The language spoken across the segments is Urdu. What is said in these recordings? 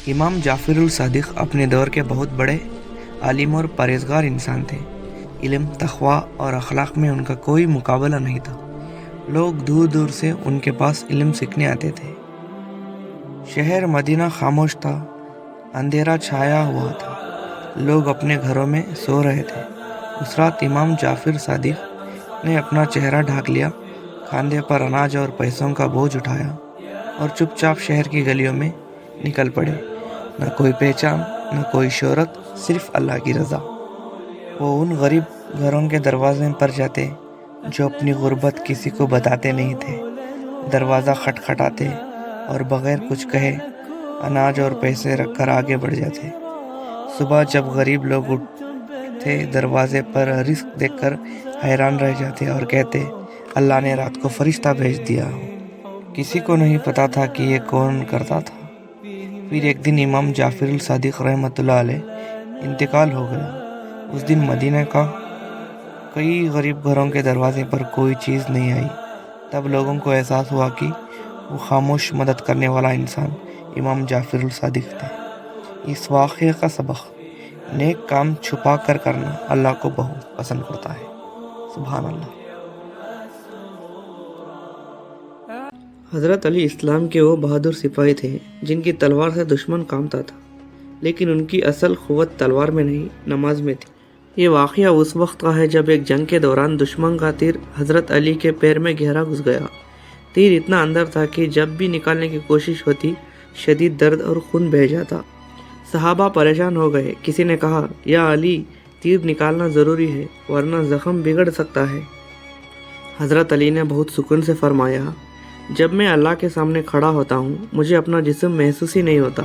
امام جعفر الصادق اپنے دور کے بہت بڑے عالم اور پرہیزگار انسان تھے۔ علم، تقویٰ اور اخلاق میں ان کا کوئی مقابلہ نہیں تھا۔ لوگ دور دور سے ان کے پاس علم سیکھنے آتے تھے۔ شہر مدینہ خاموش تھا، اندھیرا چھایا ہوا تھا، لوگ اپنے گھروں میں سو رہے تھے۔ اس رات امام جعفر صادق نے اپنا چہرہ ڈھانک لیا، کاندھے پر اناج اور پیسوں کا بوجھ اٹھایا اور چپ چاپ شہر کی گلیوں میں نکل پڑے۔ نہ کوئی پہچان، نہ کوئی شہرت، صرف اللہ کی رضا۔ وہ ان غریب گھروں کے دروازے پر جاتے جو اپنی غربت کسی کو بتاتے نہیں تھے، دروازہ کھٹکھٹاتے اور بغیر کچھ کہے اناج اور پیسے رکھ کر آگے بڑھ جاتے۔ صبح جب غریب لوگ اٹھتے، دروازے پر رزق دیکھ کر حیران رہ جاتے اور کہتے، اللہ نے رات کو فرشتہ بھیج دیا۔ کسی کو نہیں پتا تھا کہ یہ کون کرتا تھا۔ پھر ایک دن امام جعفر الصادق رحمۃ اللہ علیہ انتقال ہو گیا۔ اس دن مدینہ کا کئی غریب گھروں کے دروازے پر کوئی چیز نہیں آئی۔ تب لوگوں کو احساس ہوا کہ وہ خاموش مدد کرنے والا انسان امام جعفر الصادق تھے۔ اس واقعے کا سبق: نیک کام چھپا کر کرنا اللہ کو بہت پسند کرتا ہے۔ سبحان اللہ۔ حضرت علی اسلام کے وہ بہادر سپاہی تھے جن کی تلوار سے دشمن کانپتا تھا، لیکن ان کی اصل قوت تلوار میں نہیں، نماز میں تھی۔ یہ واقعہ اس وقت کا ہے جب ایک جنگ کے دوران دشمن کا تیر حضرت علی کے پیر میں گہرا گھس گیا۔ تیر اتنا اندر تھا کہ جب بھی نکالنے کی کوشش ہوتی، شدید درد اور خون بہہ جاتا۔ صحابہ پریشان ہو گئے۔ کسی نے کہا، یا علی، تیر نکالنا ضروری ہے ورنہ زخم بگڑ سکتا ہے۔ حضرت علی نے بہت سکون سے فرمایا، جب میں اللہ کے سامنے کھڑا ہوتا ہوں مجھے اپنا جسم محسوس ہی نہیں ہوتا۔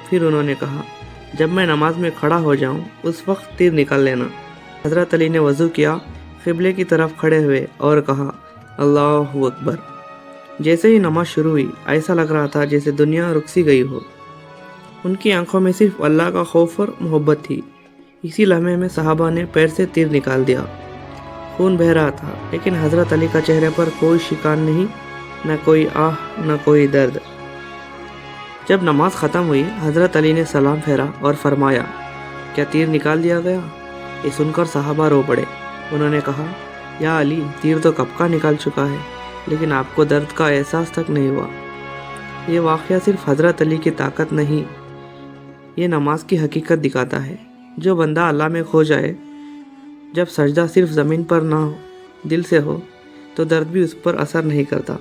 پھر انہوں نے کہا، جب میں نماز میں کھڑا ہو جاؤں اس وقت تیر نکال لینا۔ حضرت علی نے وضو کیا، قبلے کی طرف کھڑے ہوئے اور کہا، اللہ اکبر۔ جیسے ہی نماز شروع ہوئی ایسا لگ رہا تھا جیسے دنیا رک سی گئی ہو۔ ان کی آنکھوں میں صرف اللہ کا خوف اور محبت تھی۔ اسی لمحے میں صحابہ نے پیر سے تیر نکال دیا۔ خون بہہ رہا تھا، لیکن حضرت علی کا چہرے پر کوئی شکان نہیں، نہ کوئی آہ، نہ کوئی درد۔ جب نماز ختم ہوئی حضرت علی نے سلام پھیرا اور فرمایا، کیا تیر نکال دیا گیا؟ یہ سن کر صحابہ رو پڑے۔ انہوں نے کہا، یا علی، تیر تو کب کا نکال چکا ہے، لیکن آپ کو درد کا احساس تک نہیں ہوا۔ یہ واقعہ صرف حضرت علی کی طاقت نہیں، یہ نماز کی حقیقت دکھاتا ہے۔ جو بندہ اللہ میں کھو جائے، جب سجدہ صرف زمین پر نہ ہو، دل سے ہو، تو درد بھی اس پر اثر نہیں کرتا۔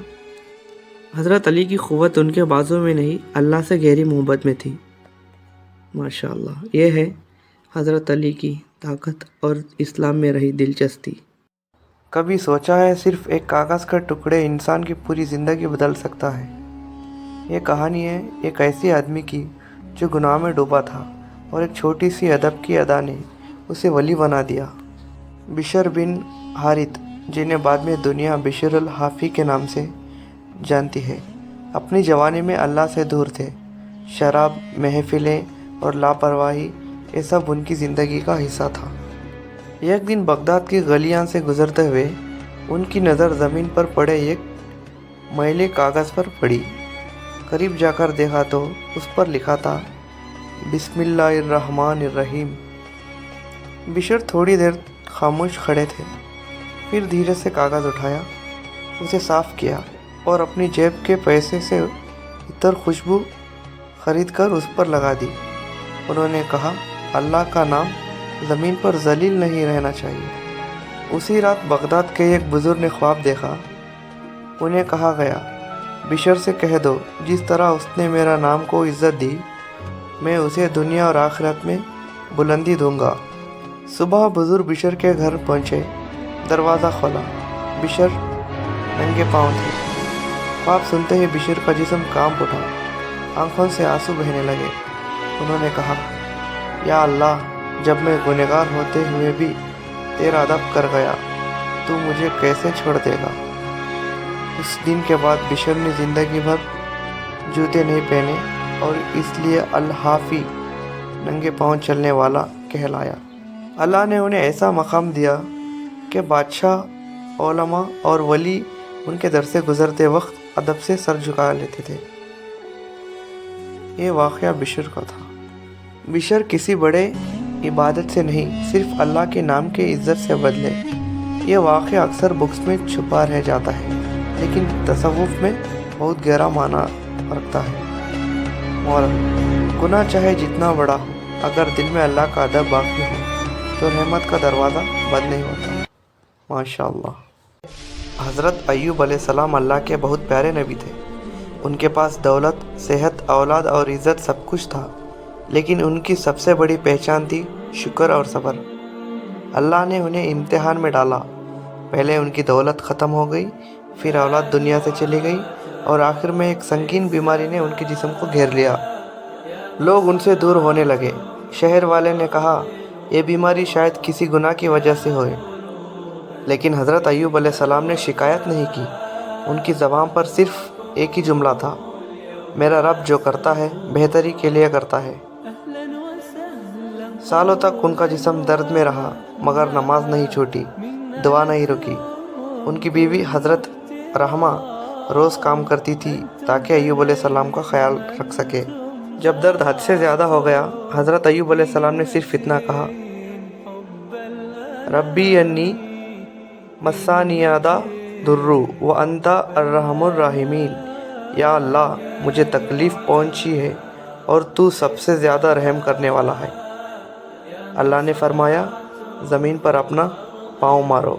حضرت علی کی قوت ان کے بازو میں نہیں، اللہ سے گہری محبت میں تھی۔ ماشاءاللہ، یہ ہے حضرت علی کی طاقت اور اسلام میں رہی دلچسپی۔ کبھی سوچا ہے صرف ایک کاغذ کا ٹکڑے انسان کی پوری زندگی بدل سکتا ہے؟ یہ کہانی ہے ایک ایسے آدمی کی جو گناہ میں ڈوبا تھا اور ایک چھوٹی سی ادب کی ادا نے اسے ولی بنا دیا۔ بشر بن حارث، جنہیں بعد میں دنیا بشر الحافی کے نام سے جانتی ہے، اپنی جوانی میں اللہ سے دور تھے۔ شراب، محفلیں اور لاپرواہی، یہ سب ان کی زندگی کا حصہ تھا۔ ایک دن بغداد کی گلیاں سے گزرتے ہوئے ان کی نظر زمین پر پڑے ایک میلے کاغذ پر پڑی۔ قریب جا کر دیکھا تو اس پر لکھا تھا، بسم اللہ الرحمن الرحیم۔ بشر تھوڑی دیر خاموش کھڑے تھے، پھر دھیرے سے کاغذ اٹھایا، اسے صاف کیا اور اپنی جیب کے پیسے سے عطر خوشبو خرید کر اس پر لگا دی۔ انہوں نے کہا، اللہ کا نام زمین پر ذلیل نہیں رہنا چاہیے۔ اسی رات بغداد کے ایک بزرگ نے خواب دیکھا۔ انہیں کہا گیا، بشر سے کہہ دو جس طرح اس نے میرا نام کو عزت دی، میں اسے دنیا اور آخرت میں بلندی دوں گا۔ صبح بزرگ بشر کے گھر پہنچے، دروازہ کھولا، بشر ننگے پاؤں تھے۔ خواب سنتے ہی بشر کا جسم کانپ اٹھا، آنکھوں سے آنسو بہنے لگے۔ انہوں نے کہا، یا اللہ، جب میں گنہگار ہوتے ہوئے بھی تیرا ادب کر گیا تو مجھے کیسے چھوڑ دے گا؟ اس دن کے بعد بشر نے زندگی بھر جوتے نہیں پہنے اور اس لیے الحافی، ننگے پاؤں چلنے والا، کہلایا۔ اللہ نے انہیں ایسا مقام دیا کہ بادشاہ، علماء اور ولی ان کے در سے گزرتے وقت ادب سے سر جھکا لیتے تھے۔ یہ واقعہ بشر کا تھا۔ بشر کسی بڑے عبادت سے نہیں، صرف اللہ کے نام کے عزت سے بدلے۔ یہ واقعہ اکثر بکس میں چھپا رہ جاتا ہے، لیکن تصوف میں بہت گہرا معنی رکھتا ہے۔ مورل: گناہ چاہے جتنا بڑا ہو، اگر دل میں اللہ کا ادب باقی ہو تو رحمت کا دروازہ بند نہیں ہوتا۔ ماشاءاللہ۔ حضرت ایوب علیہ السلام اللہ کے بہت پیارے نبی تھے۔ ان کے پاس دولت، صحت، اولاد اور عزت سب کچھ تھا، لیکن ان کی سب سے بڑی پہچان تھی شکر اور صبر۔ اللہ نے انہیں امتحان میں ڈالا۔ پہلے ان کی دولت ختم ہو گئی، پھر اولاد دنیا سے چلی گئی، اور آخر میں ایک سنگین بیماری نے ان کے جسم کو گھیر لیا۔ لوگ ان سے دور ہونے لگے۔ شہر والے نے کہا یہ بیماری شاید کسی گناہ کی وجہ سے ہوئے، لیکن حضرت ایوب علیہ السلام نے شکایت نہیں کی۔ ان کی زبان پر صرف ایک ہی جملہ تھا، میرا رب جو کرتا ہے بہتری کے لیے کرتا ہے۔ سالوں تک ان کا جسم درد میں رہا، مگر نماز نہیں چھوٹی، دعا نہیں رکی۔ ان کی بیوی حضرت رحمہ روز کام کرتی تھی تاکہ ایوب علیہ السلام کا خیال رکھ سکے۔ جب درد حد سے زیادہ ہو گیا، حضرت ایوب علیہ السلام نے صرف اتنا کہا، ربی انی مسانی الضر وانت ارحم الراحمین۔ یا اللہ، مجھے تکلیف پہنچی ہے اور تو سب سے زیادہ رحم کرنے والا ہے۔ اللہ نے فرمایا، زمین پر اپنا پاؤں مارو۔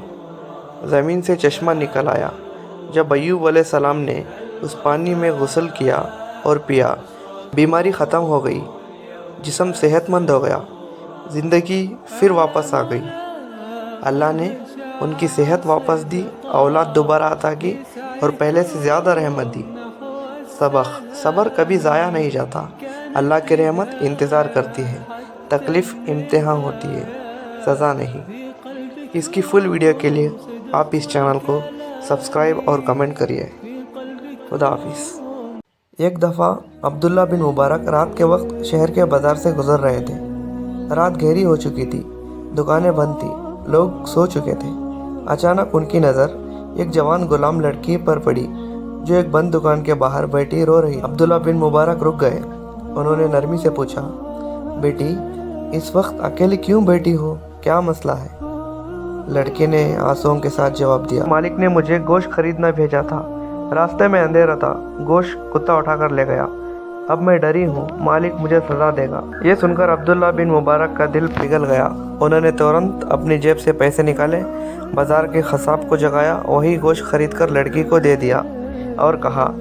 زمین سے چشمہ نکل آیا۔ جب ایوب علیہ السلام نے اس پانی میں غسل کیا اور پیا، بیماری ختم ہو گئی، جسم صحت مند ہو گیا، زندگی پھر واپس آ گئی۔ اللہ نے ان کی صحت واپس دی، اولاد دوبارہ عطا کی، اور پہلے سے زیادہ رحمت دی۔ سبق: صبر کبھی ضائع نہیں جاتا۔ اللہ کی رحمت انتظار کرتی ہے۔ تکلیف امتحان ہوتی ہے، سزا نہیں۔ اس کی فل ویڈیو کے لیے آپ اس چینل کو سبسکرائب اور کمنٹ کریے۔ خدا حافظ۔ ایک دفعہ عبداللہ بن مبارک رات کے وقت شہر کے بازار سے گزر رہے تھے۔ رات گہری ہو چکی تھی، دکانیں بند تھی، لوگ سو چکے تھے۔ اچانک ان کی نظر ایک جوان غلام لڑکی پر پڑی جو ایک بند دکان کے باہر بیٹھی رو رہی۔ عبداللہ بن مبارک رک گئے۔ انہوں نے نرمی سے پوچھا، بیٹی اس وقت اکیلے کیوں بیٹھی ہو؟ کیا مسئلہ ہے؟ لڑکی نے آنسوؤں کے ساتھ جواب دیا، مالک نے مجھے گوشت خریدنا بھیجا تھا، راستے میں اندھیرا تھا، گوشت کتا اٹھا کر لے گیا، اب میں ڈری ہوں، مالک مجھے سزا دے گا۔ یہ سن کر عبداللہ بن مبارک کا دل پگھل گیا۔ انہوں نے فوراً اپنی جیب سے پیسے نکالے، بازار کے قصاب کو جگایا، وہی گوشت خرید کر لڑکی کو دے دیا اور کہا،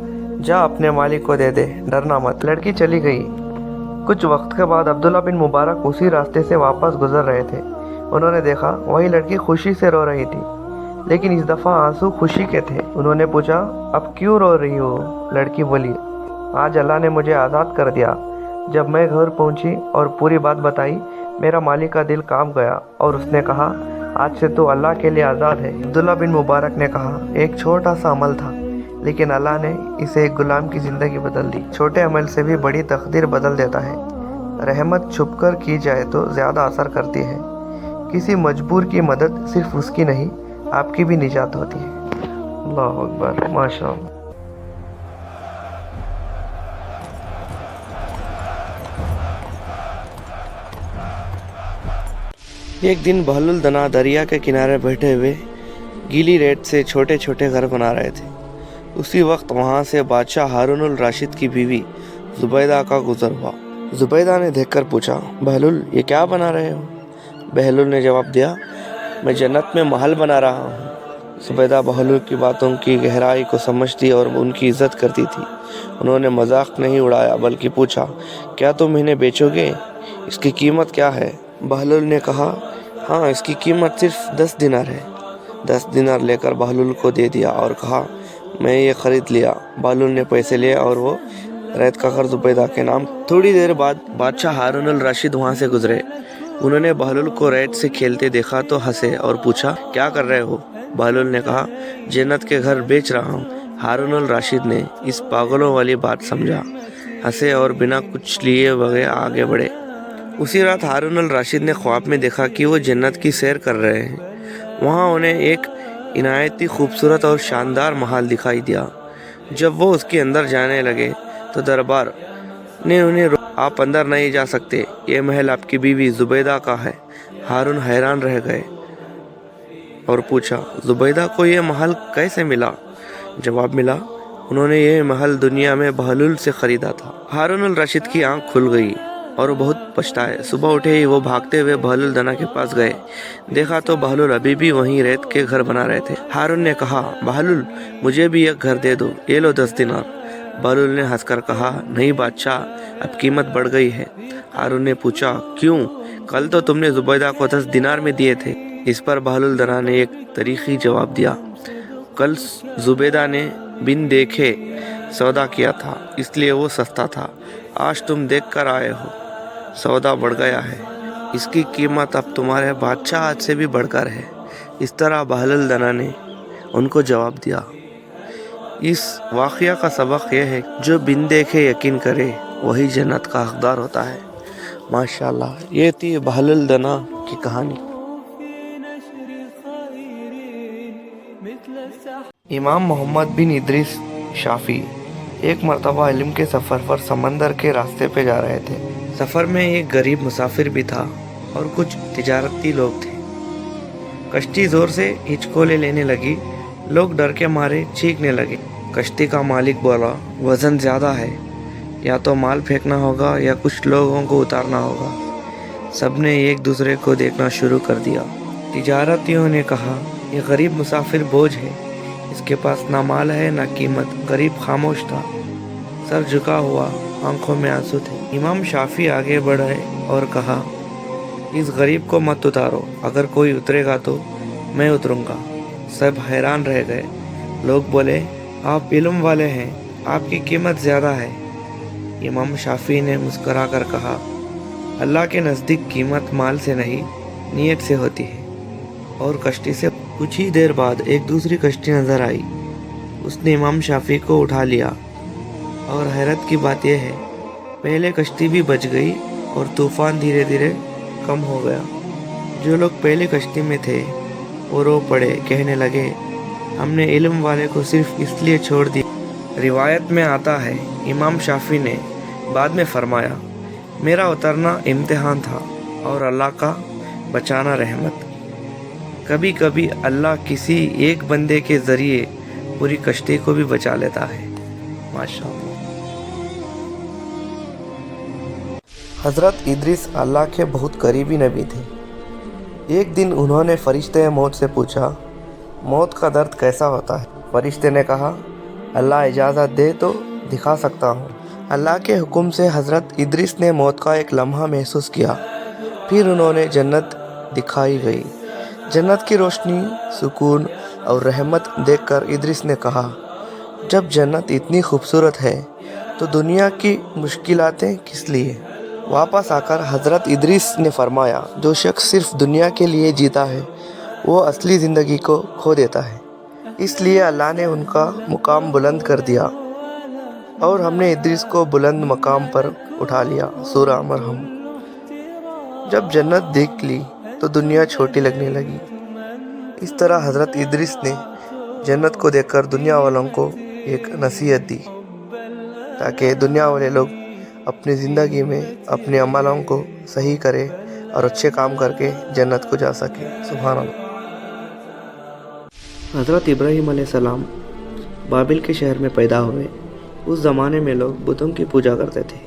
جا اپنے مالک کو دے دے، ڈرنا مت۔ لڑکی چلی گئی۔ کچھ وقت کے بعد عبداللہ بن مبارک اسی راستے سے واپس گزر رہے تھے۔ انہوں نے دیکھا وہی لڑکی خوشی سے رو رہی تھی، لیکن اس دفعہ آنسو خوشی کے تھے۔ انہوں نے پوچھا، اب کیوں رو رہی ہو؟ لڑکی بولی، آج اللہ نے مجھے آزاد کر دیا۔ جب میں گھر پہنچی اور پوری بات بتائی، میرا مالک کا دل کانپ گیا اور اس نے کہا، آج سے تو اللہ کے لیے آزاد ہے۔ عبداللہ بن مبارک نے کہا، ایک چھوٹا سا عمل تھا، لیکن اللہ نے اسے ایک غلام کی زندگی بدل دی۔ چھوٹے عمل سے بھی بڑی تقدیر بدل دیتا ہے۔ رحمت چھپ کر کی جائے تو زیادہ اثر کرتی ہے۔ کسی مجبور کی مدد صرف اس کی نہیں، آپ کی بھی نجات ہوتی ہے۔ اللہ اکبر، ماشاء اللہ۔ ایک دن بہلول دنا دریا کے کنارے بیٹھے ہوئے گیلی ریت سے چھوٹے چھوٹے گھر بنا رہے تھے۔ اسی وقت وہاں سے بادشاہ ہارون الرشید کی بیوی زبیدہ کا گزر ہوا۔ زبیدہ نے دیکھ کر پوچھا، بہلول یہ کیا بنا رہے ہو؟ بہلول نے جواب دیا، میں جنت میں محل بنا رہا ہوں۔ زبیدہ بہلول کی باتوں کی گہرائی کو سمجھتی اور ان کی عزت کرتی تھی۔ انہوں نے مذاق نہیں اڑایا بلکہ پوچھا، کیا تم انہیں بیچو گے؟ اس کی قیمت کیا ہے؟ بہلول نے کہا، ہاں اس کی قیمت صرف 10 دینار ہے۔ 10 دینار لے کر بہلول کو دے دیا اور کہا، میں یہ خرید لیا۔ بہلول نے پیسے لیے اور وہ ریت کا گھر زبیدہ کے نام۔ تھوڑی دیر بعد بادشاہ ہارون الرشید وہاں سے گزرے۔ انہوں نے بہلول کو ریت سے کھیلتے دیکھا تو ہنسے اور پوچھا، کیا کر رہے ہو؟ بہلول نے کہا، جنت کے گھر بیچ رہا ہوں۔ ہارون الرشید نے اس پاگلوں والی بات سمجھا، ہنسے اور بنا کچھ لیے بغیر آگے بڑھے۔ اسی رات ہارون الرشید نے خواب میں دیکھا کہ وہ جنت کی سیر کر رہے ہیں۔ وہاں انہیں ایک نہایت خوبصورت اور شاندار محل دکھائی دیا۔ جب وہ اس کے اندر جانے لگے تو دربار نے انہیں آپ اندر نہیں جا سکتے، یہ محل آپ کی بیوی زبیدہ کا ہے۔ ہارون حیران رہ گئے اور پوچھا، زبیدہ کو یہ محل کیسے ملا؟ جواب ملا، انہوں نے یہ محل دنیا میں بہلول سے خریدا تھا۔ ہارون الرشید کی آنکھ کھل گئی اور وہ بہت پچھتائے۔ صبح اٹھے ہی وہ بھاگتے ہوئے بہلول دنا کے پاس گئے۔ دیکھا تو بہلول ابھی بھی وہیں ریت کے گھر بنا رہے تھے۔ ہارون نے کہا، بہلول مجھے بھی ایک گھر دے دو، یہ لو 10 دینار۔ بہلول نے ہنس کر کہا، نہیں بادشاہ، اب قیمت بڑھ گئی ہے۔ ہارون نے پوچھا، کیوں؟ کل تو تم نے زبیدہ کو 10 دینار میں دیے تھے۔ اس پر بہلول دنا نے ایک تاریخی جواب دیا، کل زبیدہ نے بن دیکھے سودا کیا تھا، اس لیے وہ سستا تھا۔ آج تم دیکھ کر آئے ہو، سودا بڑھ گیا ہے، اس کی قیمت اب تمہارے بادشاہ سے بھی بڑھ کر ہے۔ اس طرح بہلول دنا نے ان کو جواب دیا۔ اس واقعہ کا سبق یہ ہے، جو بن دیکھے یقین کرے وہی جنت کا حقدار ہوتا ہے۔ ماشاءاللہ، یہ تھی بہلول دنا کی کہانی۔ امام محمد بن ادریس شافعی ایک مرتبہ علم کے سفر پر سمندر کے راستے پہ جا رہے تھے۔ سفر میں ایک غریب مسافر بھی تھا اور کچھ تجارتی لوگ تھے۔ کشتی زور سے ہچکولے لینے لگی، لوگ ڈر کے مارے چیخنے لگے۔ کشتی کا مالک بولا، وزن زیادہ ہے، یا تو مال پھینکنا ہوگا یا کچھ لوگوں کو اتارنا ہوگا۔ سب نے ایک دوسرے کو دیکھنا شروع کر دیا۔ تجارتیوں نے کہا، یہ غریب مسافر بوجھ ہے، اس کے پاس نہ مال ہے نہ قیمت۔ غریب خاموش تھا، سر جھکا ہوا، آنکھوں میں آنسو تھے۔ امام شافعی آگے بڑھے اور کہا، اس غریب کو مت اتارو، اگر کوئی اترے گا تو میں اتروں گا۔ سب حیران رہ گئے۔ لوگ بولے، آپ علم والے ہیں، آپ کی قیمت زیادہ ہے۔ امام شافعی نے مسکرا کر کہا، اللہ کے نزدیک قیمت مال سے نہیں، نیت سے ہوتی ہے۔ اور کشتی سے کچھ ہی دیر بعد ایک دوسری کشتی نظر آئی۔ اس نے امام شافعی کو اٹھا لیا، اور حیرت کی بات یہ ہے، پہلے کشتی بھی بچ گئی اور طوفان دھیرے دھیرے کم ہو گیا۔ جو لوگ پہلے کشتی میں تھے وہ رو پڑے، کہنے لگے، ہم نے علم والے کو صرف اس لیے چھوڑ دیا۔ روایت میں آتا ہے، امام شافعی نے بعد میں فرمایا، میرا اترنا امتحان تھا اور اللہ کا بچانا رحمت۔ کبھی کبھی اللہ کسی ایک بندے کے ذریعے پوری کشتی کو بھی بچا لیتا ہے۔ ماشاءاللہ۔ حضرت ادریس اللہ کے بہت قریبی نبی تھے۔ ایک دن انہوں نے فرشتے موت سے پوچھا، موت کا درد کیسا ہوتا ہے؟ فرشتے نے کہا، اللہ اجازت دے تو دکھا سکتا ہوں۔ اللہ کے حکم سے حضرت ادریس نے موت کا ایک لمحہ محسوس کیا، پھر انہوں نے جنت دکھائی گئی۔ جنت کی روشنی، سکون اور رحمت دیکھ کر ادریس نے کہا، جب جنت اتنی خوبصورت ہے تو دنیا کی مشکلاتیں کس لیے؟ واپس آ کر حضرت ادریس نے فرمایا، جو شخص صرف دنیا کے لیے جیتا ہے وہ اصلی زندگی کو کھو دیتا ہے۔ اس لیے اللہ نے ان کا مقام بلند کر دیا اور ہم نے ادریس کو بلند مقام پر اٹھا لیا۔ سورہ مریم۔ جب جنت دیکھ لی تو دنیا چھوٹی لگنے لگی۔ اس طرح حضرت ادریس نے جنت کو دیکھ کر دنیا والوں کو ایک نصیحت دی، تاکہ دنیا والے لوگ اپنی زندگی میں اپنے عملوں کو صحیح کرے اور اچھے کام کر کے جنت کو جا سکے۔ سبحان اللہ۔ حضرت ابراہیم علیہ السلام بابل کے شہر میں پیدا ہوئے۔ اس زمانے میں لوگ بتوں کی پوجا کرتے تھے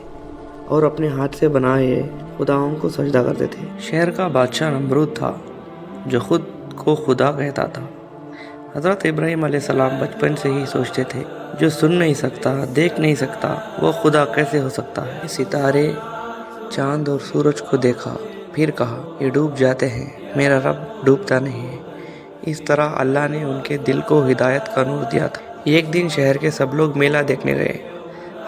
اور اپنے ہاتھ سے بنائے خداؤں کو سجدہ کرتے تھے۔ شہر کا بادشاہ نمرود تھا، جو خود کو خدا کہتا تھا۔ حضرت ابراہیم علیہ السلام بچپن سے ہی سوچتے تھے، جو سن نہیں سکتا، دیکھ نہیں سکتا، وہ خدا کیسے ہو سکتا ہے؟ ستارے، چاند اور سورج کو دیکھا، پھر کہا، یہ ڈوب جاتے ہیں، میرا رب ڈوبتا نہیں ہے۔ اس طرح اللہ نے ان کے دل کو ہدایت کا نور دیا تھا۔ ایک دن شہر کے سب لوگ میلہ دیکھنے گئے۔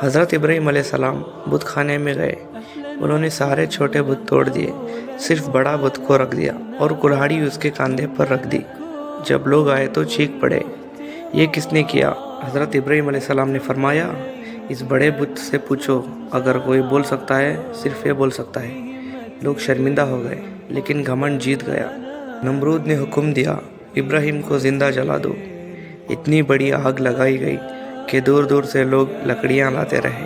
حضرت ابراہیم علیہ السلام بت خانے میں گئے۔ انہوں نے سارے چھوٹے بت توڑ دیے، صرف بڑا بت کو رکھ دیا اور کلہاڑی اس کے کاندھے پر رکھ دی۔ جب لوگ آئے تو چیخ پڑے، یہ کس نے کیا؟ حضرت ابراہیم علیہ السلام نے فرمایا، اس بڑے بت سے پوچھو، اگر کوئی بول سکتا ہے صرف یہ بول سکتا ہے۔ لوگ شرمندہ ہو گئے، لیکن گھمنڈ جیت گیا۔ نمرود نے حکم دیا، ابراہیم کو زندہ جلا دو۔ اتنی بڑی آگ لگائی گئی کہ دور دور سے لوگ لکڑیاں لاتے رہے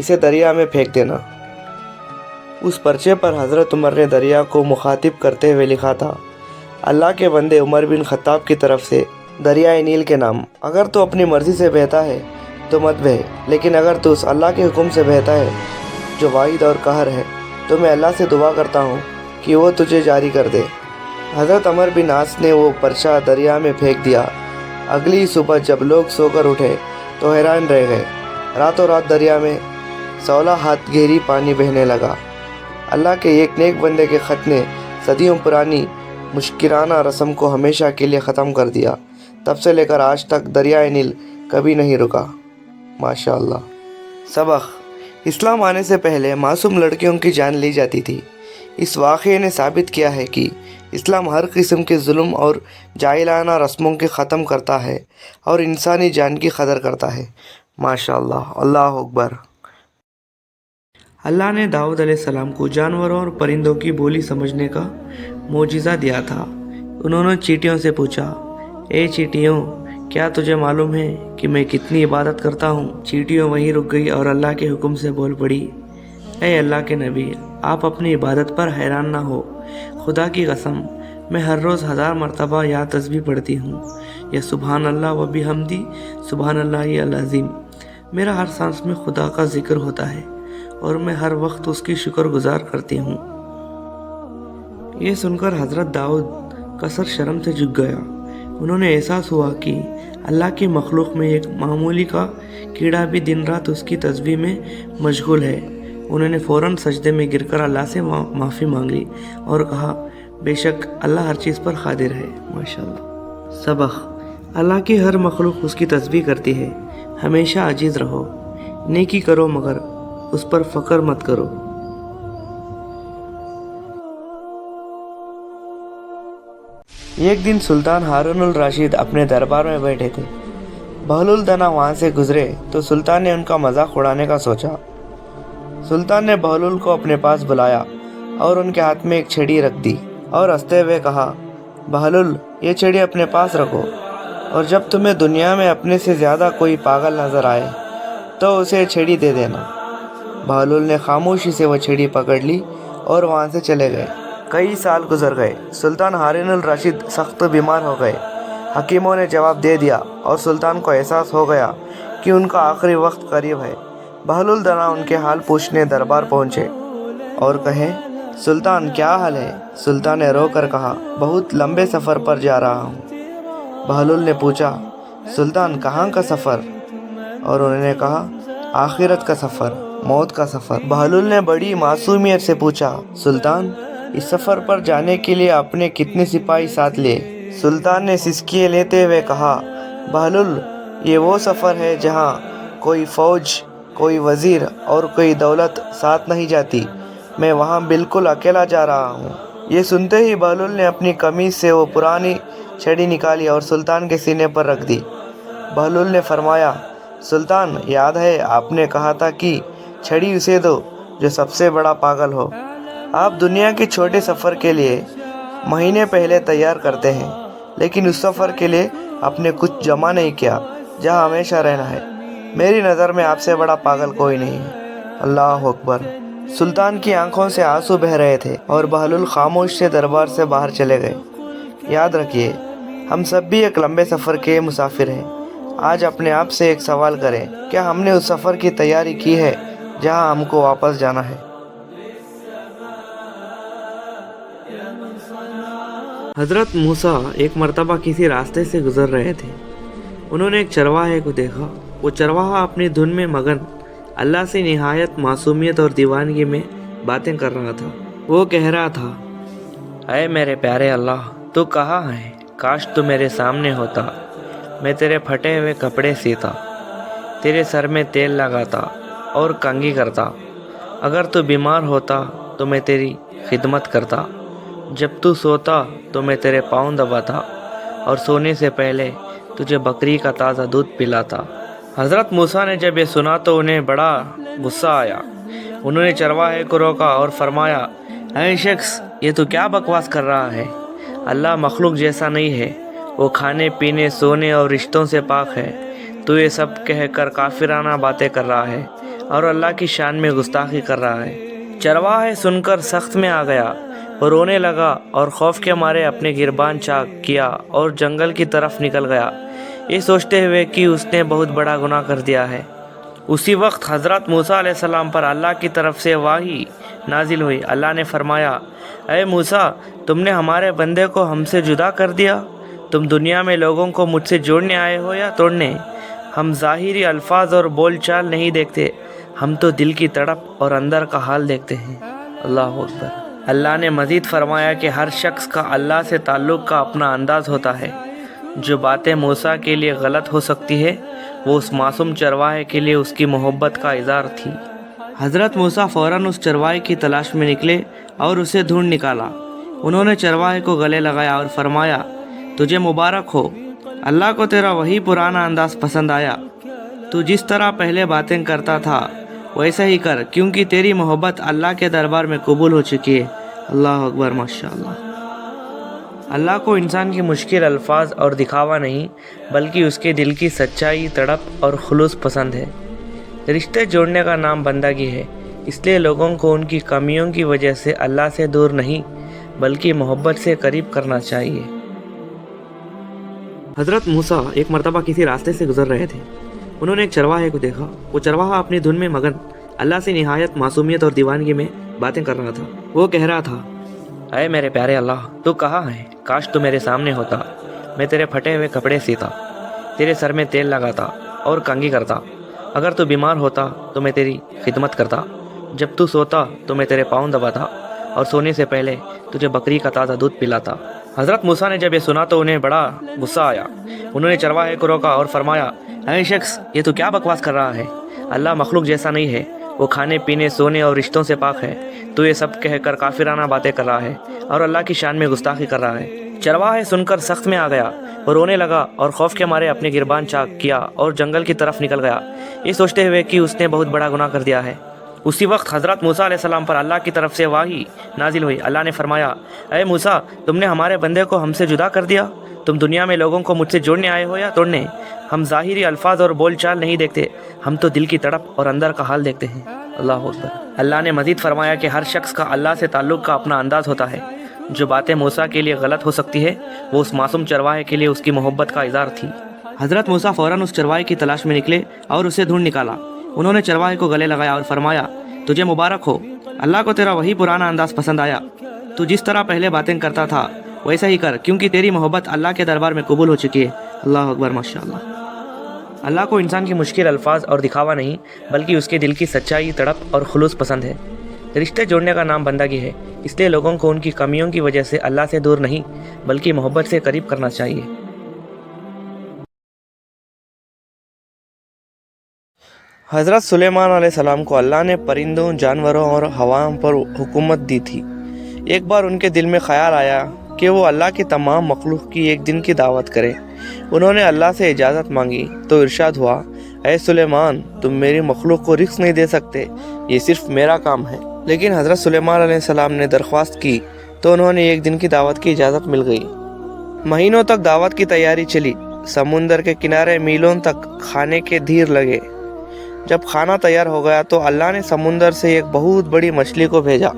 اسے دریا میں پھینک دینا۔ اس پرچے پر حضرت عمر نے دریا کو مخاطب کرتے ہوئے لکھا تھا، اللہ کے بندے عمر بن خطاب کی طرف سے دریائے نیل کے نام، اگر تو اپنی مرضی سے بہتا ہے تو مت بہے، لیکن اگر تو اس اللہ کے حکم سے بہتا ہے جو واحد اور قہر ہے تو میں اللہ سے دعا کرتا ہوں کہ وہ تجھے جاری کر دے۔ حضرت عمر بن عاص نے وہ پرچہ دریا میں پھینک دیا۔ اگلی صبح جب لوگ سو کر اٹھے تو حیران رہ گئے، راتوں رات دریا میں 16 ہاتھ گہری پانی بہنے لگا۔ اللہ کے ایک نیک بندے کے خط نے صدیوں پرانی مشکرانہ رسم کو ہمیشہ کے لیے ختم کر دیا۔ تب سے لے کر آج تک دریائے نیل کبھی نہیں رکا۔ ماشاءاللہ۔ سبق: اسلام آنے سے پہلے معصوم لڑکیوں کی جان لی جاتی تھی۔ اس واقعے نے ثابت کیا ہے کہ اسلام ہر قسم کے ظلم اور جاہلانہ رسموں کے ختم کرتا ہے اور انسانی جان کی قدر کرتا ہے۔ ماشاءاللہ، اللہ اکبر۔ اللہ نے داؤد علیہ السلام کو جانوروں اور پرندوں کی بولی سمجھنے کا معجزہ دیا تھا۔ انہوں نے چیٹیوں سے پوچھا، اے چیٹیوں، کیا تجھے معلوم ہے کہ میں کتنی عبادت کرتا ہوں؟ چیٹیوں وہیں رک گئی اور اللہ کے حکم سے بول پڑی، اے اللہ کے نبی، آپ اپنی عبادت پر حیران نہ ہو۔ خدا کی قسم، میں ہر روز 1000 مرتبہ یا تسبیح پڑھتی ہوں، یا سبحان اللہ و بحمدی سبحان اللہ العظیم۔ میرا ہر سانس میں خدا کا ذکر ہوتا ہے اور میں ہر وقت اس کی شکر گزار کرتی ہوں۔ یہ سن کر حضرت داؤد کا سر شرم سے جھک گیا۔ انہوں نے احساس ہوا کہ اللہ کی مخلوق میں ایک معمولی کا کیڑا بھی دن رات اس کی تسبیح میں مشغول ہے۔ انہوں نے فوراً سجدے میں گر کر اللہ سے معافی مانگ لی اور کہا، بے شک اللہ ہر چیز پر قادر ہے۔ ماشاءاللہ۔ سبق: اللہ کی ہر مخلوق اس کی تسبیح کرتی ہے۔ ہمیشہ عاجز رہو، نیکی کرو مگر اس پر فخر مت کرو۔ ایک دن سلطان ہارون الرشید اپنے دربار میں بیٹھے تھے۔ بہلول دنا وہاں سے گزرے تو سلطان نے ان کا مذاق اڑانے کا سوچا۔ سلطان نے بہلول کو اپنے پاس بلایا اور ان کے ہاتھ میں ایک چھڑی رکھ دی اور ہنستے ہوئے کہا، بہلول، یہ چھڑی اپنے پاس رکھو، اور جب تمہیں دنیا میں اپنے سے زیادہ کوئی پاگل نظر آئے تو اسے چھڑی دے دینا۔ بہلول نے خاموشی سے وہ چھڑی پکڑ لی اور وہاں سے چلے گئے۔ کئی سال گزر گئے۔ سلطان ہارون الرشید سخت بیمار ہو گئے۔ حکیموں نے جواب دے دیا اور سلطان کو احساس ہو گیا کہ ان کا آخری وقت قریب ہے۔ بہلول دنا ان کے حال پوچھنے دربار پہنچے اور کہے، سلطان کیا حال ہے؟ سلطان نے رو کر کہا، بہت لمبے سفر پر جا رہا ہوں۔ بہلول نے پوچھا، سلطان کہاں کا سفر؟ اور انہوں نے کہا، آخرت کا سفر، موت کا سفر۔ بہلول نے بڑی معصومیت سے پوچھا، سلطان اس سفر پر جانے کے لیے آپ نے کتنے سپاہی ساتھ لیے؟ سلطان نے سسکیے لیتے ہوئے کہا، بہلول، یہ وہ سفر ہے جہاں کوئی فوج، کوئی وزیر اور کوئی دولت ساتھ نہیں جاتی۔ میں وہاں بالکل اکیلا جا رہا ہوں۔ یہ سنتے ہی بہلول نے اپنی قمیض سے وہ پرانی چھڑی نکالی اور سلطان کے سینے پر رکھ دی۔ بہلول نے فرمایا، سلطان، یاد ہے آپ نے کہا تھا کہ چھڑی اسے دو جو سب سے بڑا پاگل ہو۔ آپ دنیا کے چھوٹے سفر کے لیے مہینے پہلے تیار کرتے ہیں، لیکن اس سفر کے لیے آپ نے کچھ جمع نہیں کیا جہاں ہمیشہ رہنا ہے۔ میری نظر میں آپ سے بڑا پاگل کوئی نہیں ہے۔ اللہ اکبر۔ سلطان کی آنکھوں سے آنسو بہہ رہے تھے اور بہلول خاموش سے دربار سے باہر چلے گئے۔ یاد رکھیے، ہم سب بھی ایک لمبے سفر کے مسافر ہیں۔ آج اپنے آپ سے ایک سوال کریں، کیا ہم نے اس سفر کی تیاری کی ہے جہاں ہم کو واپس جانا ہے؟ حضرت موسیٰ ایک مرتبہ کسی راستے سے گزر رہے تھے۔ انہوں نے ایک چرواہے کو دیکھا۔ وہ چرواہا اپنی دھن میں مگن اللہ سے نہایت معصومیت اور دیوانگی میں باتیں کر رہا تھا۔ وہ کہہ رہا تھا، اے میرے پیارے اللہ، تو کہاں ہے؟ کاش تو میرے سامنے ہوتا، میں تیرے پھٹے ہوئے کپڑے سیتا، تیرے سر میں تیل لگاتا اور کنگھی کرتا۔ اگر تو بیمار ہوتا تو میں تیری خدمت کرتا، جب تو سوتا تو میں تیرے پاؤں دباتا اور سونے سے پہلے تجھے بکری کا تازہ دودھ پلاتا۔ حضرت موسیٰ نے جب یہ سنا تو انہیں بڑا غصہ آیا۔ انہوں نے چرواہے کو روکا اور فرمایا، اے شخص، یہ تو کیا بکواس کر رہا ہے؟ اللہ مخلوق جیسا نہیں ہے، وہ کھانے پینے، سونے اور رشتوں سے پاک ہے۔ تو یہ سب کہہ کر کافرانہ باتیں کر رہا ہے۔ اور اللہ کی شان میں گستاخی کر رہا ہے۔ چرواہے سن کر سخت میں آ گیا، وہ رونے لگا اور خوف کے مارے اپنے گربان چاک کیا اور جنگل کی طرف نکل گیا، یہ سوچتے ہوئے کہ اس نے بہت بڑا گناہ کر دیا ہے۔ اسی وقت حضرت موسیٰ علیہ السلام پر اللہ کی طرف سے وحی نازل ہوئی۔ اللہ نے فرمایا، اے موسیٰ، تم نے ہمارے بندے کو ہم سے جدا کر دیا۔ تم دنیا میں لوگوں کو مجھ سے جوڑنے آئے ہو یا توڑنے؟ ہم ظاہری الفاظ اور بول چال نہیں دیکھتے، ہم تو دل کی تڑپ اور اندر کا حال دیکھتے ہیں۔ اللہ اکبر۔ اللہ نے مزید فرمایا کہ ہر شخص کا اللہ سے تعلق کا اپنا انداز ہوتا ہے۔ جو باتیں موسیٰ کے لیے غلط ہو سکتی ہے، وہ اس معصوم چرواہے کے لیے اس کی محبت کا اظہار تھی۔ حضرت موسیٰ فوراً اس چرواہے کی تلاش میں نکلے اور اسے ڈھونڈ نکالا۔ انہوں نے چرواہے کو گلے لگایا اور فرمایا، تجھے مبارک ہو، اللہ کو تیرا وہی پرانا انداز پسند آیا۔ تو جس طرح پہلے باتیں کرتا تھا ویسا ہی کر، کیونکہ تیری محبت اللہ کے دربار میں قبول ہو چکی ہے۔ اللہ اکبر، ماشاءاللہ۔ اللہ کو انسان کی مشکل الفاظ اور دکھاوا نہیں، بلکہ اس کے دل کی سچائی، تڑپ اور خلوص پسند ہے۔ رشتے جوڑنے کا نام بندگی ہے، اس لیے لوگوں کو ان کی کمیوں کی وجہ سے اللہ سے دور نہیں بلکہ محبت سے قریب کرنا چاہیے۔ حضرت موسیٰ ایک مرتبہ کسی راستے سے گزر رہے تھے۔ انہوں نے ایک چرواہے کو دیکھا۔ وہ چرواہا اپنی دھن میں مگن اللہ سے نہایت معصومیت اور دیوانگی میں باتیں کر رہا تھا۔ وہ کہہ رہا تھا، اے میرے پیارے اللہ، تو کہاں ہے؟ کاش تو میرے سامنے ہوتا، میں تیرے پھٹے ہوئے کپڑے سیتا، تیرے سر میں تیل لگاتا اور کنگھی کرتا۔ اگر تو بیمار ہوتا تو میں تیری خدمت کرتا، جب تو سوتا تو میں تیرے پاؤں دباتا اور سونے سے پہلے تجھے بکری کا تازہ دودھ پلاتا۔ حضرت موسیٰ نے جب یہ سنا تو انہیں بڑا غصہ آیا۔ انہوں نے چرواہے کو روکا اور فرمایا، اے شخص، یہ تو کیا بکواس کر رہا ہے؟ اللہ مخلوق جیسا نہیں ہے، وہ کھانے پینے، سونے اور رشتوں سے پاک ہے۔ تو یہ سب کہہ کر کافرانہ باتیں کر رہا ہے اور اللہ کی شان میں گستاخی کر رہا ہے۔ چرواہے سن کر سخت میں آ گیا، وہ رونے لگا اور خوف کے مارے اپنے گربان چاک کیا اور جنگل کی طرف نکل گیا، یہ سوچتے ہوئے کہ اس نے بہت بڑا گناہ کر دیا ہے۔ اسی وقت حضرت موسیٰ علیہ السلام پر اللہ کی طرف سے وحی نازل ہوئی۔ اللہ نے فرمایا، اے موسیٰ، تم نے ہمارے بندے کو ہم سے جدا کر دیا۔ تم دنیا میں لوگوں کو مجھ سے جوڑنے آئے ہو یا توڑنے؟ ہم ظاہری الفاظ اور بول چال نہیں دیکھتے، ہم تو دل کی تڑپ اور اندر کا حال دیکھتے ہیں۔ اللہ اکبر۔ اللہ نے مزید فرمایا کہ ہر شخص کا اللہ سے تعلق کا اپنا انداز ہوتا ہے۔ جو باتیں موسیٰ کے لیے غلط ہو سکتی ہے، وہ اس معصوم چرواہے کے لیے اس کی محبت کا اظہار تھی۔ حضرت موسیٰ فوراً اس چرواہے کی تلاش میں نکلے اور اسے ڈھونڈ نکالا۔ انہوں نے چرواہے کو گلے لگایا اور فرمایا، تجھے مبارک ہو، اللہ کو تیرا وہی پرانا انداز پسند آیا۔ تو جس طرح پہلے باتیں کرتا تھا ویسا ہی کر، کیونکہ تیری محبت اللہ کے دربار میں قبول ہو چکی ہے۔ اللہ اکبر، ماشاءاللہ۔ اللہ کو انسان کی مشکل الفاظ اور دکھاوا نہیں، بلکہ اس کے دل کی سچائی، تڑپ اور خلوص پسند ہے۔ رشتے جوڑنے کا نام بندگی ہے، اس لیے لوگوں کو ان کی کمیوں کی وجہ سے اللہ سے دور نہیں بلکہ محبت سے قریب کرنا چاہیے۔ حضرت سلیمان علیہ السلام کو اللہ نے پرندوں، جانوروں اور ہواؤں پر حکومت دی تھی۔ ایک بار ان کے دل میں خیال آیا کہ وہ اللہ کی تمام مخلوق کی ایک دن کی دعوت کرے۔ انہوں نے اللہ سے اجازت مانگی تو ارشاد ہوا، اے سلیمان، تم میری مخلوق کو رزق نہیں دے سکتے، یہ صرف میرا کام ہے۔ لیکن حضرت سلیمان علیہ السلام نے درخواست کی تو انہوں نے ایک دن کی دعوت کی اجازت مل گئی۔ مہینوں تک دعوت کی تیاری چلی، سمندر کے کنارے میلوں تک کھانے کے دھیر لگے۔ جب کھانا تیار ہو گیا تو اللہ نے سمندر سے ایک بہت بڑی مچھلی کو بھیجا۔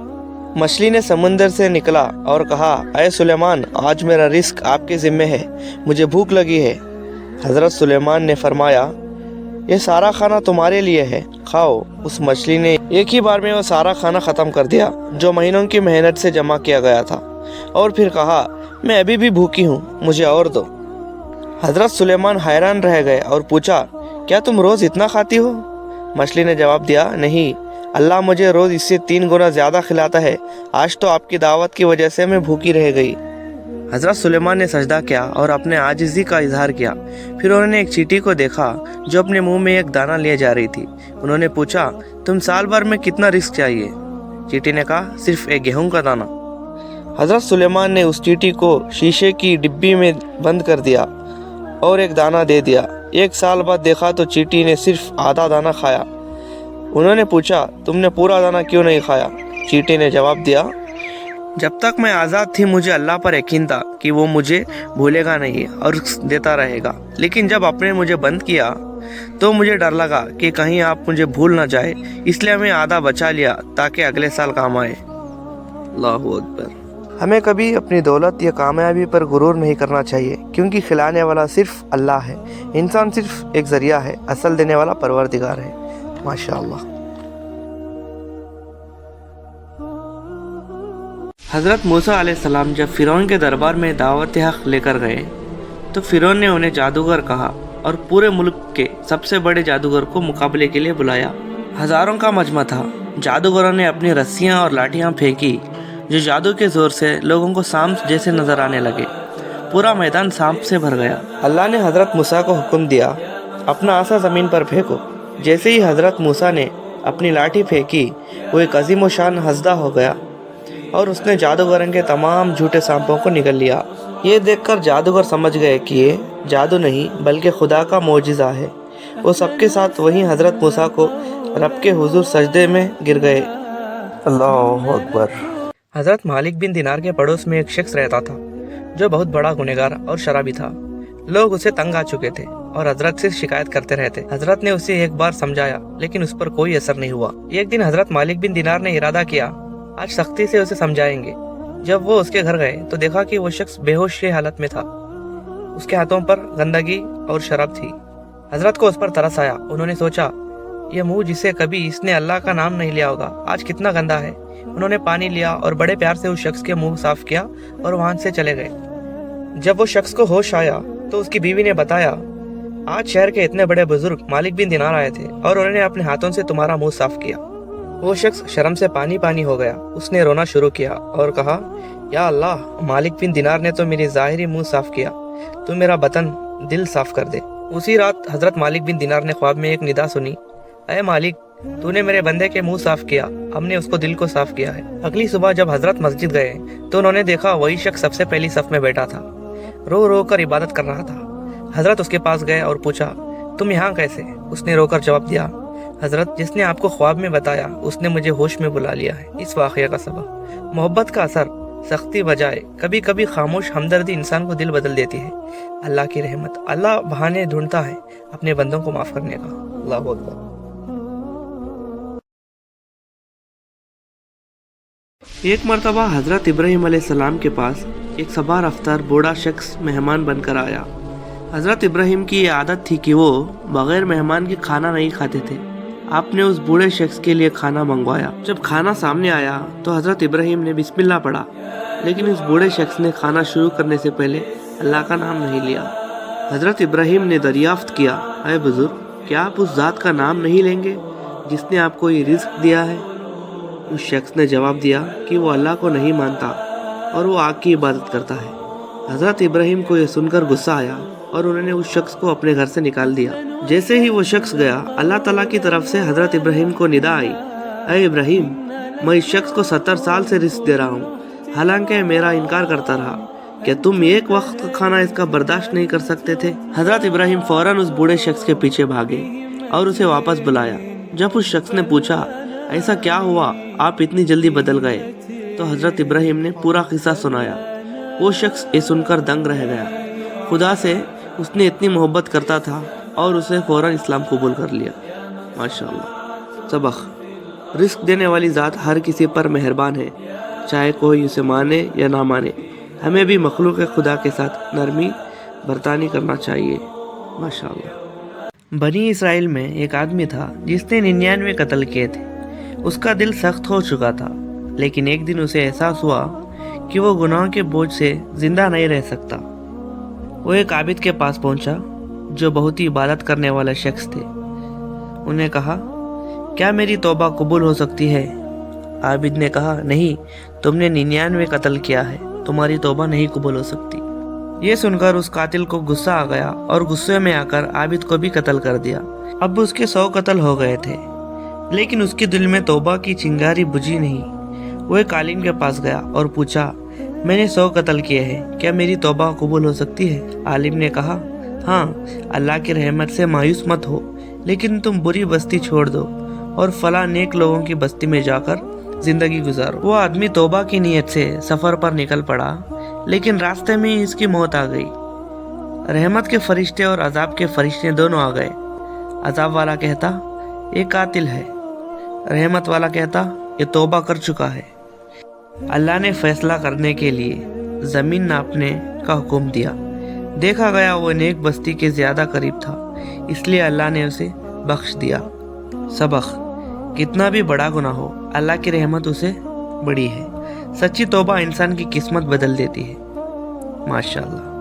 مچھلی نے سمندر سے نکلا اور کہا، اے سلیمان، آج میرا رزق آپ کے ذمہ ہے، مجھے بھوک لگی ہے۔ حضرت سلیمان نے فرمایا، یہ سارا کھانا تمہارے لیے ہے، کھاؤ۔ اس مچھلی نے ایک ہی بار میں وہ سارا کھانا ختم کر دیا جو مہینوں کی محنت سے جمع کیا گیا تھا، اور پھر کہا، میں ابھی بھی بھوکی ہوں، مجھے اور دو۔ حضرت سلیمان حیران رہ گئے اور پوچھا، کیا تم روز اتنا کھاتی ہو؟ مچھلی نے جواب دیا، نہیں، اللہ مجھے روز اس سے 3 گنا زیادہ کھلاتا ہے، آج تو آپ کی دعوت کی وجہ سے میں بھوکی رہ گئی۔ حضرت سلیمان نے سجدہ کیا اور اپنے عاجزی کا اظہار کیا۔ پھر انہوں نے ایک چیٹی کو دیکھا جو اپنے منہ میں ایک دانہ لیے جا رہی تھی۔ انہوں نے پوچھا، تم سال بھر میں کتنا رزق چاہیے؟ چیٹی نے کہا، صرف ایک گیہوں کا دانہ۔ حضرت سلیمان نے اس چیٹی کو شیشے کی ڈبی میں بند کر دیا اور ایک دانہ دے دیا۔ 1 سال بعد دیکھا تو چیٹی نے صرف آدھا دانہ کھایا۔ انہوں نے پوچھا، تم نے پورا دانہ کیوں نہیں کھایا؟ چیٹی نے جواب دیا، جب تک میں آزاد تھی مجھے اللہ پر یقین تھا کہ وہ مجھے بھولے گا نہیں اور رزق دیتا رہے گا، لیکن جب آپ نے مجھے بند کیا تو مجھے ڈر لگا کہ کہیں آپ مجھے بھول نہ جائے، اس لیے میں آدھا بچا لیا تاکہ اگلے سال کام آئے۔ اللہ اکبر۔ ہمیں کبھی اپنی دولت یا کامیابی پر غرور نہیں کرنا چاہیے، کیونکہ کھلانے والا صرف اللہ ہے، انسان صرف ایک ذریعہ ہے، اصل دینے والا پروردگار ہے۔ ماشاءاللہ۔ حضرت موسیٰ علیہ السلام جب فرعون کے دربار میں دعوت حق لے کر گئے تو فرعون نے انہیں جادوگر کہا اور پورے ملک کے سب سے بڑے جادوگر کو مقابلے کے لیے بلایا۔ ہزاروں کا مجمع تھا۔ جادوگروں نے اپنی رسیاں اور لاٹیاں پھینکی جو جادو کے زور سے لوگوں کو سانپ جیسے نظر آنے لگے۔ پورا میدان سانپ سے بھر گیا۔ اللہ نے حضرت موسیٰ کو حکم دیا، اپنا عصا زمین پر پھینکو۔ جیسے ہی حضرت موسیٰ نے اپنی لاٹھی پھینکی، وہ ایک عظیم و شان ہسدہ ہو گیا اور اس نے جادوگروں کے تمام جھوٹے سانپوں کو نگل لیا۔ یہ دیکھ کر جادوگر سمجھ گئے کہ یہ جادو نہیں بلکہ خدا کا معجزہ ہے۔ وہ سب کے ساتھ وہیں حضرت موسیٰ کو رب کے حضور سجدے میں گر گئے۔ اللہ اکبر۔ حضرت مالک بن دینار کے پڑوس میں ایک شخص رہتا تھا جو بہت بڑا گنہگار اور شرابی تھا۔ لوگ اسے تنگ آ چکے تھے اور حضرت سے شکایت کرتے رہتے۔ حضرت نے اسے ایک بار سمجھایا لیکن اس پر کوئی اثر نہیں ہوا۔ ایک دن حضرت مالک بن دینار نے ارادہ کیا، آج سختی سے اسے سمجھائیں گے۔ جب وہ اس کے گھر گئے تو دیکھا کہ وہ شخص بے ہوش کی حالت میں تھا۔ اس کے ہاتھوں پر گندگی اور شراب تھی۔ حضرت کو اس پر ترس آیا۔ انہوں نے سوچا، یہ منہ جسے کبھی اس نے اللہ کا نام نہیں لیا ہوگا آج کتنا گندا ہے۔ انہوں نے پانی لیا اور بڑے پیار سے اس شخص کے منہ صاف کیا اور وہاں سے چلے گئے۔ جب وہ شخص کو ہوش آیا تو اس کی بیوی نے بتایا، آج شہر کے اتنے بڑے بزرگ مالک بن دینار آئے تھے اور انہوں نے اپنے ہاتھوں سے تمہارا منہ صاف کیا۔ وہ شخص شرم سے پانی پانی ہو گیا۔ اس نے رونا شروع کیا اور کہا، یا اللہ، مالک بن دینار نے تو میری ظاہری منہ صاف کیا، تو میرا باطن دل صاف کر دے۔ اسی رات حضرت مالک بن دینار نے خواب میں ایک ندا سنی، اے مالک، تو نے میرے بندے کے منہ صاف کیا، ہم نے اس کو دل کو صاف کیا ہے۔ اگلی صبح جب حضرت مسجد گئے تو انہوں نے دیکھا وہی شخص سب سے پہلی صف میں بیٹھا تھا، رو رو کر عبادت کر رہا تھا۔ حضرت اس کے پاس گئے اور پوچھا، تم یہاں کیسے؟ اس نے رو کر جواب دیا، حضرت، جس نے آپ کو خواب میں بتایا اس نے مجھے ہوش میں بلا لیا ہے۔ اس واقعہ کا سبب محبت کا اثر، سختی بجائے کبھی کبھی خاموش ہمدردی انسان کو دل بدل دیتی ہے۔ اللہ کی رحمت، اللہ بہانے ڈھونڈتا ہے اپنے بندوں کو معاف کرنے کا۔ اللہ اکبر۔ ایک مرتبہ حضرت ابراہیم علیہ السلام کے پاس ایک صبا رفتار بوڑھا شخص مہمان بن کر آیا۔ حضرت ابراہیم کی یہ عادت تھی کہ وہ بغیر مہمان کے کھانا نہیں کھاتے تھے۔ آپ نے اس بوڑھے شخص کے لیے کھانا منگوایا۔ جب کھانا سامنے آیا تو حضرت ابراہیم نے بسم اللہ پڑھا، لیکن اس بوڑھے شخص نے کھانا شروع کرنے سے پہلے اللہ کا نام نہیں لیا۔ حضرت ابراہیم نے دریافت کیا، اے بزرگ، کیا آپ اس ذات کا نام نہیں لیں گے جس نے آپ کو یہ رزق دیا ہے؟ اس شخص نے جواب دیا کہ وہ اللہ کو نہیں مانتا اور وہ آگ کی عبادت کرتا ہے۔ حضرت ابراہیم کو یہ سن کر غصہ آیا اور انہوں نے اس شخص کو اپنے گھر سے نکال دیا۔ جیسے ہی وہ شخص گیا، اللہ تعالیٰ کی طرف سے حضرت ابراہیم کو ندا آئی، اے ابراہیم، میں اس شخص کو 70 سال سے رزق دے رہا ہوں، حالانکہ میرا انکار کرتا رہا، کیا تم ایک وقت کا کھانا اس کا برداشت نہیں کر سکتے تھے؟ حضرت ابراہیم فوراً اس بوڑھے شخص کے پیچھے بھاگے اور اسے واپس بلایا۔ جب اس شخص نے پوچھا، ایسا کیا ہوا، آپ اتنی جلدی بدل گئے؟ تو حضرت ابراہیم نے پورا قصہ سنایا۔ وہ شخص یہ سن کر دنگ رہ گیا۔ خدا سے اس نے اتنی محبت کرتا تھا اور اسے فوراً اسلام قبول کر لیا۔ ماشاءاللہ۔ سبق: رزق دینے والی ذات ہر کسی پر مہربان ہے، چاہے کوئی اسے مانے یا نہ مانے۔ ہمیں بھی مخلوق خدا کے ساتھ نرمی برتانی کرنا چاہیے۔ ماشاءاللہ۔ بنی اسرائیل میں ایک آدمی تھا جس نے 99 قتل کیے تھے۔ اس کا دل سخت ہو چکا تھا، لیکن ایک دن اسے احساس ہوا کہ وہ گناہ کے بوجھ سے زندہ نہیں رہ سکتا۔ وہ ایک عابد کے پاس پہنچا جو بہت ہی عبادت کرنے والا شخص تھے۔ انہیں کہا، کیا میری توبہ قبول ہو سکتی ہے؟ عابد نے کہا، نہیں، تم نے 99 قتل کیا ہے، تمہاری توبہ نہیں قبول ہو سکتی۔ یہ سن کر اس قاتل کو غصہ آ گیا اور غصے میں آ کر عابد کو بھی قتل کر دیا۔ اب اس کے 100 قتل ہو گئے تھے، لیکن اس کے دل میں توبہ کی چنگاری بجھی نہیں۔ وہ ایک عالم کے پاس گیا اور پوچھا، میں نے 100 قتل کیے ہیں، کیا میری توبہ قبول ہو سکتی ہے؟ عالم نے کہا، ہاں، اللہ کی رحمت سے مایوس مت ہو، لیکن تم بری بستی چھوڑ دو اور فلاں نیک لوگوں کی بستی میں جا کر زندگی گزارو۔ وہ آدمی توبہ کی نیت سے سفر پر نکل پڑا، لیکن راستے میں اس کی موت آ گئی۔ رحمت کے فرشتے اور عذاب کے فرشتے دونوں آ گئے۔ عذاب والا کہتا یہ قاتل ہے، رحمت والا کہتا یہ توبہ کر چکا ہے۔ اللہ نے فیصلہ کرنے کے لیے زمین ناپنے کا حکم دیا۔ دیکھا گیا وہ نیک بستی کے زیادہ قریب تھا، اس لیے اللہ نے اسے بخش دیا۔ سبق: کتنا بھی بڑا گناہ ہو، اللہ کی رحمت اسے بڑی ہے۔ سچی توبہ انسان کی قسمت بدل دیتی ہے۔ ماشاءاللہ۔